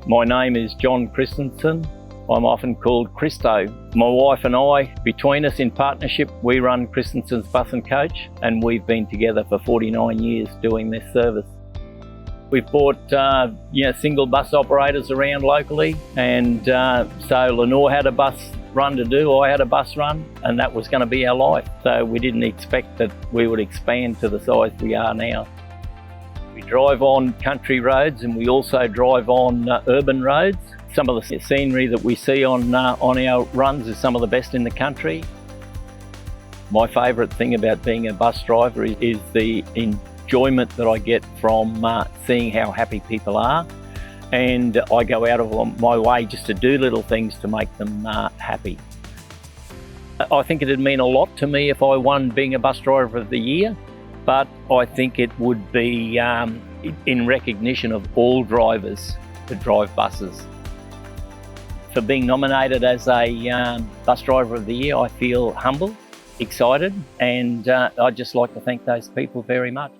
My name is John Christensen. I'm often called Christo. My wife and I, between us in partnership, we run Christensen's Bus and Coach, and we've been together for 49 years doing this service. We've brought single bus operators around locally, and so Lenore had a bus run to do, I had a bus run, and that was going to be our life. So we didn't expect that we would expand to the size we are now. We drive on country roads and we also drive on urban roads. Some of the scenery that we see on our runs is some of the best in the country. My favourite thing about being a bus driver is the enjoyment that I get from seeing how happy people are, and I go out of my way just to do little things to make them happy. I think it'd mean a lot to me if I won being a bus driver of the year, but I think it would be in recognition of all drivers that drive buses. For being nominated as a bus driver of the year, I feel humble, excited, and I'd just like to thank those people very much.